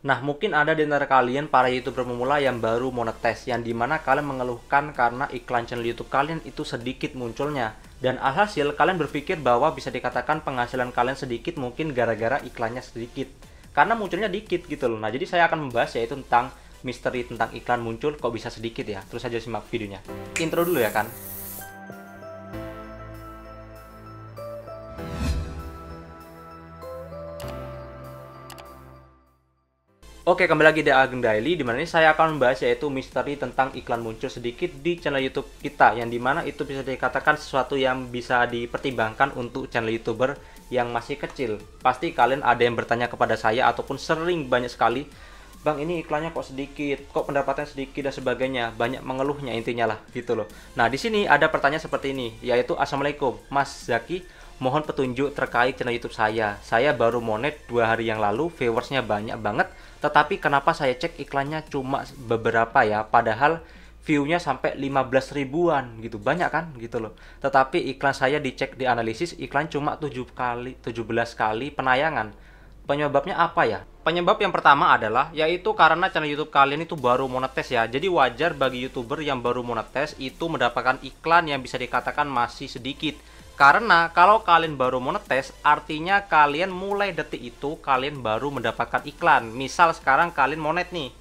Nah, mungkin ada di antara kalian para YouTuber pemula yang baru monetis, yang dimana kalian mengeluhkan karena iklan channel YouTube kalian itu sedikit munculnya. Dan alhasil kalian berpikir bahwa bisa dikatakan penghasilan kalian sedikit mungkin gara-gara iklannya sedikit. Karena munculnya dikit gitu loh. Nah, jadi saya akan membahas yaitu tentang misteri tentang iklan muncul kok bisa sedikit ya. Terus aja simak videonya. Intro dulu ya kan. Oke, kembali lagi di Ageng Daily, di mana ini saya akan membahas yaitu misteri tentang iklan muncul sedikit di channel YouTube kita, yang dimana itu bisa dikatakan sesuatu yang bisa dipertimbangkan untuk channel YouTuber yang masih kecil. Pasti kalian ada yang bertanya kepada saya ataupun sering banyak sekali, Bang, ini iklannya kok sedikit, kok pendapatan sedikit dan sebagainya, banyak mengeluhnya intinya lah gitu loh. Nah, di sini ada pertanyaan seperti ini, yaitu Assalamualaikum, Mas Zaki, mohon petunjuk terkait channel YouTube saya. Saya baru monet 2 hari yang lalu, viewersnya banyak banget, tetapi kenapa saya cek iklannya cuma beberapa ya, padahal view-nya sampai 15 ribuan gitu, banyak kan gitu loh. Tetapi iklan saya dicek di analisis, iklan cuma 17 kali penayangan. Penyebabnya apa ya? Penyebab yang pertama adalah yaitu karena channel YouTube kalian itu baru monetes ya. Jadi wajar bagi YouTuber yang baru monetes itu mendapatkan iklan yang bisa dikatakan masih sedikit. Karena kalau kalian baru monetes, artinya kalian mulai detik itu kalian baru mendapatkan iklan. Misal sekarang kalian monet nih.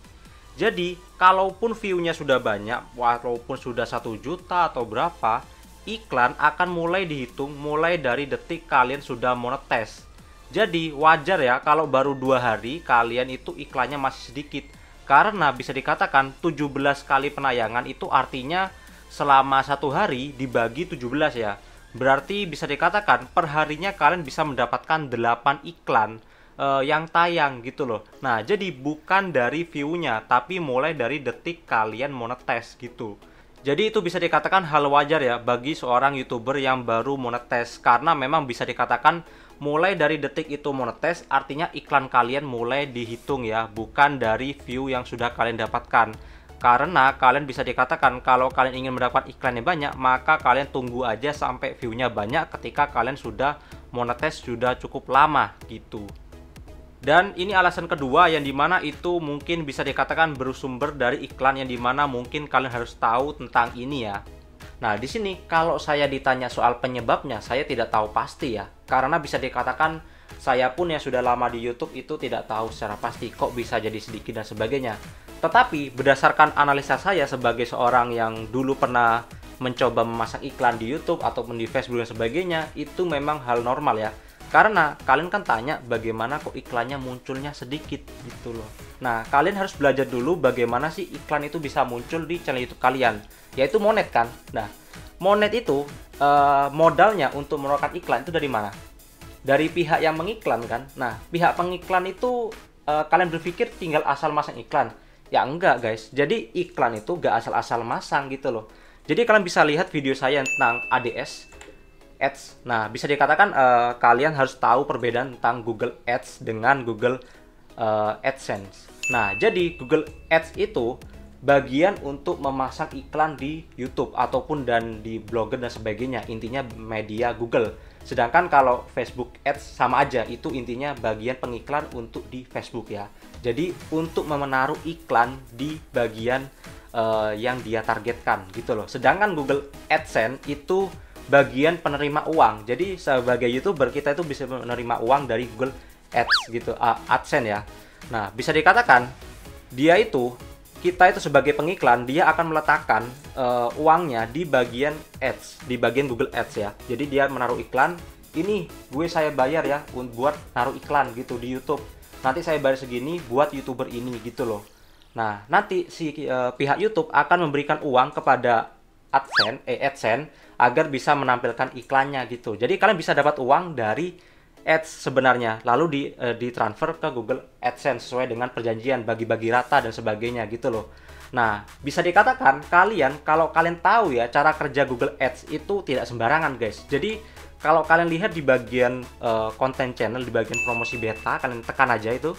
Jadi, kalaupun view-nya sudah banyak, walaupun sudah 1 juta atau berapa, iklan akan mulai dihitung mulai dari detik kalian sudah monetes. Jadi, wajar ya kalau baru 2 hari kalian itu iklannya masih sedikit. Karena bisa dikatakan 17 kali penayangan itu artinya selama 1 hari dibagi 17 ya. Berarti bisa dikatakan perharinya kalian bisa mendapatkan 8 iklan yang tayang gitu loh. Nah, jadi bukan dari view-nya, tapi mulai dari detik kalian monetes gitu. Jadi itu bisa dikatakan hal wajar ya bagi seorang YouTuber yang baru monetes, karena memang bisa dikatakan mulai dari detik itu monetes artinya iklan kalian mulai dihitung ya, bukan dari view yang sudah kalian dapatkan. Karena kalian bisa dikatakan kalau kalian ingin mendapat iklan yang banyak, maka kalian tunggu aja sampai view-nya banyak ketika kalian sudah monetes sudah cukup lama gitu. Dan ini alasan kedua yang dimana itu mungkin bisa dikatakan bersumber dari iklan yang dimana mungkin kalian harus tahu tentang ini ya. Nah, di sini kalau saya ditanya soal penyebabnya, saya tidak tahu pasti ya. Karena bisa dikatakan saya pun yang sudah lama di YouTube itu tidak tahu secara pasti kok bisa jadi sedikit dan sebagainya. Tetapi berdasarkan analisa saya sebagai seorang yang dulu pernah mencoba memasang iklan di YouTube ataupun di Facebook dan sebagainya, itu memang hal normal ya. Karena kalian kan tanya bagaimana kok iklannya munculnya sedikit gitu loh. Nah, kalian harus belajar dulu bagaimana sih iklan itu bisa muncul di channel YouTube kalian, yaitu monet kan. Nah, monet itu modalnya untuk menawarkan iklan itu dari mana? Dari pihak yang mengiklan kan. Nah, pihak pengiklan itu kalian berpikir tinggal asal masang iklan. Ya enggak guys, jadi iklan itu gak asal-asal masang gitu loh. Jadi kalian bisa lihat video saya tentang ADS Ads. Nah, bisa dikatakan kalian harus tahu perbedaan tentang Google Ads dengan Google AdSense. Nah, jadi Google Ads itu bagian untuk memasang iklan di YouTube ataupun dan di blogger dan sebagainya. Intinya media Google. Sedangkan kalau Facebook Ads sama aja, itu intinya bagian pengiklan untuk di Facebook ya. Jadi untuk menaruh iklan di bagian yang dia targetkan gitu loh. Sedangkan Google AdSense itu bagian penerima uang. Jadi sebagai YouTuber kita itu bisa menerima uang dari Google Ads gitu, AdSense ya. Nah, bisa dikatakan dia itu kita itu sebagai pengiklan, dia akan meletakkan uangnya di bagian ads, di bagian Google Ads ya. Jadi dia menaruh iklan, ini saya bayar ya buat naruh iklan gitu di YouTube. Nanti saya bayar segini buat YouTuber ini gitu loh. Nah, nanti si pihak YouTube akan memberikan uang kepada AdSense agar bisa menampilkan iklannya gitu. Jadi kalian bisa dapat uang dari ads sebenarnya, lalu ditransfer ke Google AdSense sesuai dengan perjanjian bagi-bagi rata dan sebagainya gitu loh. Nah, bisa dikatakan kalau kalian tahu ya cara kerja Google Ads itu tidak sembarangan guys. Jadi kalau kalian lihat di bagian konten channel, di bagian promosi beta, kalian tekan aja itu.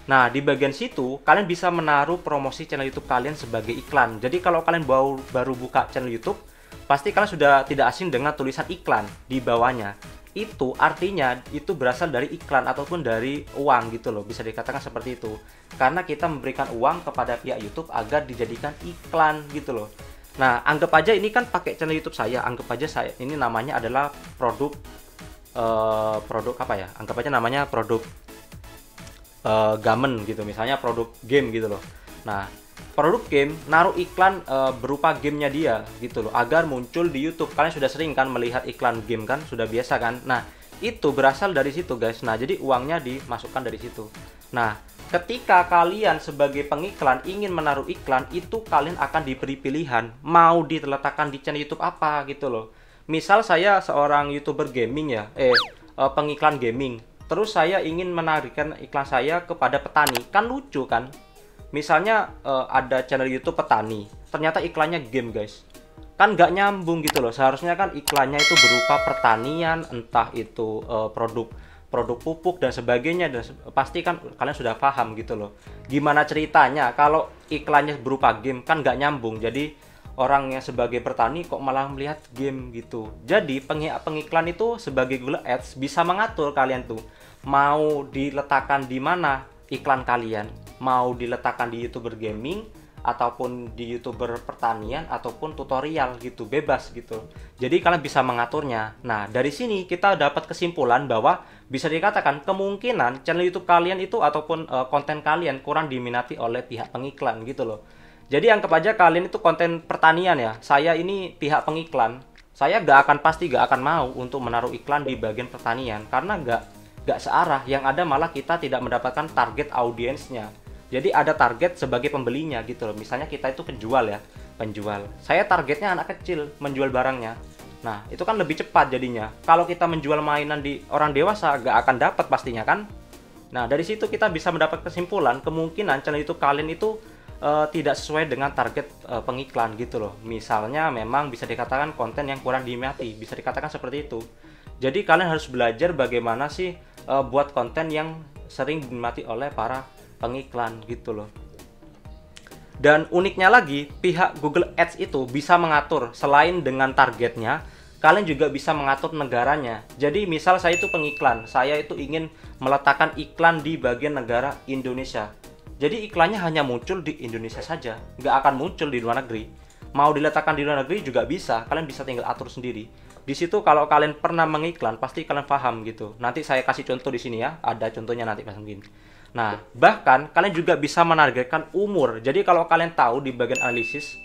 Nah, di bagian situ kalian bisa menaruh promosi channel YouTube kalian sebagai iklan. Jadi kalau kalian baru buka channel YouTube, pasti kalian sudah tidak asing dengan tulisan iklan di bawahnya. itu artinya itu berasal dari iklan ataupun dari uang gitu loh, bisa dikatakan seperti itu. Karena kita memberikan uang kepada pihak YouTube agar dijadikan iklan gitu loh. Nah, anggap aja ini kan pakai channel YouTube saya, anggap aja saya ini namanya adalah produk produk apa ya? Anggap aja namanya produk gamen gitu, misalnya produk game gitu loh. Nah, produk game naruh iklan berupa gamenya dia gitu loh, agar muncul di YouTube. Kalian sudah sering kan melihat iklan game kan, sudah biasa kan. Nah, itu berasal dari situ guys. Nah, jadi uangnya dimasukkan dari situ. Nah, ketika kalian sebagai pengiklan ingin menaruh iklan, itu kalian akan diberi pilihan mau diletakkan di channel YouTube apa gitu loh. Misal saya seorang YouTuber gaming ya, pengiklan gaming. Terus saya ingin menarikkan iklan saya kepada petani, kan lucu kan? Misalnya ada channel YouTube petani, ternyata iklannya game guys, kan nggak nyambung gitu loh. Seharusnya kan iklannya itu berupa pertanian, entah itu produk pupuk dan sebagainya, dan pasti kan kalian sudah paham gitu loh. Gimana ceritanya kalau iklannya berupa game, kan nggak nyambung. Jadi orang yang sebagai petani kok malah melihat game gitu. Jadi pengiklan itu sebagai Google Ads bisa mengatur kalian tuh mau diletakkan di mana iklan kalian, mau diletakkan di YouTuber gaming ataupun di YouTuber pertanian ataupun tutorial gitu, bebas gitu. Jadi kalian bisa mengaturnya. Nah, dari sini kita dapat kesimpulan bahwa bisa dikatakan kemungkinan channel YouTube kalian itu ataupun konten kalian kurang diminati oleh pihak pengiklan gitu loh. Jadi anggap aja kalian itu konten pertanian ya, saya ini pihak pengiklan, saya pasti gak akan mau untuk menaruh iklan di bagian pertanian, karena gak searah. Yang ada malah kita tidak mendapatkan target audiensnya. Jadi ada target sebagai pembelinya gitu loh. Misalnya kita itu penjual ya, penjual, saya targetnya anak kecil menjual barangnya. Nah, itu kan lebih cepat jadinya. Kalau kita menjual mainan di orang dewasa gak akan dapat pastinya kan. Nah, dari situ kita bisa mendapat kesimpulan kemungkinan channel YouTube kalian itu tidak sesuai dengan target pengiklan gitu loh. Misalnya memang bisa dikatakan konten yang kurang diminati, bisa dikatakan seperti itu. Jadi kalian harus belajar bagaimana sih buat konten yang sering diminati oleh para pengiklan gitu loh. Dan uniknya lagi, pihak Google Ads itu bisa mengatur selain dengan targetnya, kalian juga bisa mengatur negaranya. Jadi misal saya itu pengiklan, saya itu ingin meletakkan iklan di bagian negara Indonesia. Jadi iklannya hanya muncul di Indonesia saja, nggak akan muncul di luar negeri. Mau diletakkan di luar negeri juga bisa, kalian bisa tinggal atur sendiri. Di situ kalau kalian pernah mengiklan, pasti kalian paham gitu. Nanti saya kasih contoh di sini ya, ada contohnya nanti pas mungkin. Nah, bahkan kalian juga bisa menargetkan umur. Jadi kalau kalian tahu di bagian analisis,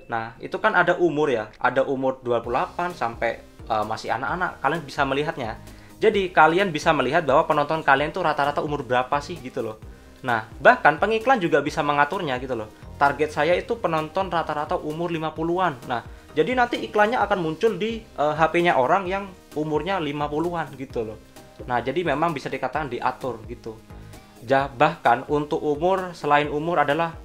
nah itu kan ada umur ya, ada umur 28 sampai masih anak-anak, kalian bisa melihatnya. Jadi kalian bisa melihat bahwa penonton kalian tuh rata-rata umur berapa sih gitu loh. Nah, bahkan pengiklan juga bisa mengaturnya gitu loh. Target saya itu penonton rata-rata umur 50-an. Nah, jadi nanti iklannya akan muncul di HP-nya orang yang umurnya 50-an gitu loh. Nah, jadi memang bisa dikatakan diatur gitu. Bahkan untuk umur, selain umur adalah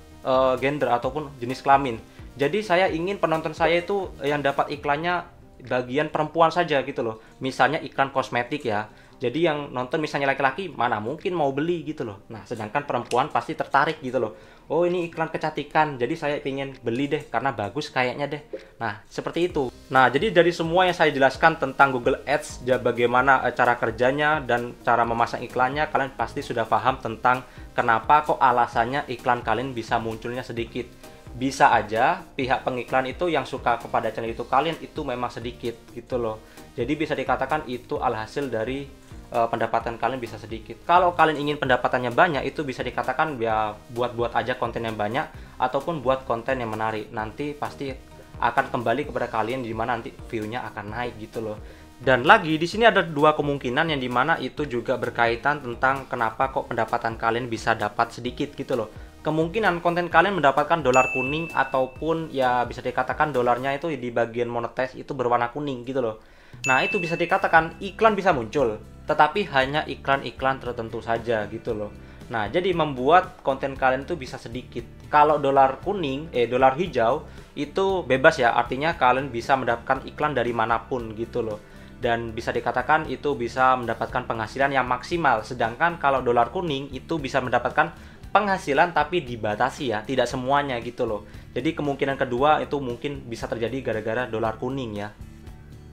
gender ataupun jenis kelamin. Jadi saya ingin penonton saya itu yang dapat iklannya bagian perempuan saja gitu loh. Misalnya iklan kosmetik ya. Jadi yang nonton misalnya laki-laki, mana mungkin mau beli gitu loh. Nah, sedangkan perempuan pasti tertarik gitu loh. Oh, ini iklan kecantikan, jadi saya ingin beli deh karena bagus kayaknya deh. Nah, seperti itu. Nah, jadi dari semua yang saya jelaskan tentang Google Ads, ya bagaimana cara kerjanya dan cara memasang iklannya, kalian pasti sudah paham tentang kenapa kok alasannya iklan kalian bisa munculnya sedikit. Bisa aja pihak pengiklan itu yang suka kepada channel YouTube kalian itu memang sedikit gitu loh. Jadi bisa dikatakan itu alhasil dari pendapatan kalian bisa sedikit. Kalau kalian ingin pendapatannya banyak, itu bisa dikatakan ya buat aja konten yang banyak ataupun buat konten yang menarik. Nanti pasti akan kembali kepada kalian di mana nanti view-nya akan naik gitu loh. Dan lagi di sini ada dua kemungkinan yang dimana itu juga berkaitan tentang kenapa kok pendapatan kalian bisa dapat sedikit gitu loh. Kemungkinan konten kalian mendapatkan dolar kuning ataupun ya bisa dikatakan dolarnya itu di bagian monetize itu berwarna kuning gitu loh. Nah, itu bisa dikatakan iklan bisa muncul, tetapi hanya iklan-iklan tertentu saja gitu loh. Nah, jadi membuat konten kalian itu bisa sedikit. Kalau dolar kuning, dolar hijau itu bebas ya, artinya kalian bisa mendapatkan iklan dari manapun gitu loh. Dan bisa dikatakan itu bisa mendapatkan penghasilan yang maksimal. Sedangkan kalau dolar kuning itu bisa mendapatkan penghasilan tapi dibatasi ya, tidak semuanya gitu loh. Jadi kemungkinan kedua itu mungkin bisa terjadi gara-gara dolar kuning ya.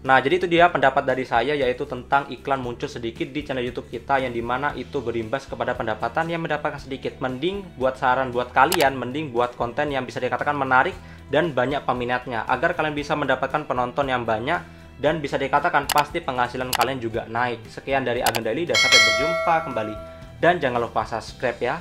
Nah, jadi itu dia pendapat dari saya, yaitu tentang iklan muncul sedikit di channel YouTube kita, yang dimana itu berimbas kepada pendapatan yang mendapatkan sedikit. Mending buat saran buat kalian, mending buat konten yang bisa dikatakan menarik dan banyak peminatnya, agar kalian bisa mendapatkan penonton yang banyak dan bisa dikatakan pasti penghasilan kalian juga naik. Sekian dari Ageng Daily dan sampai berjumpa kembali. Dan jangan lupa subscribe ya.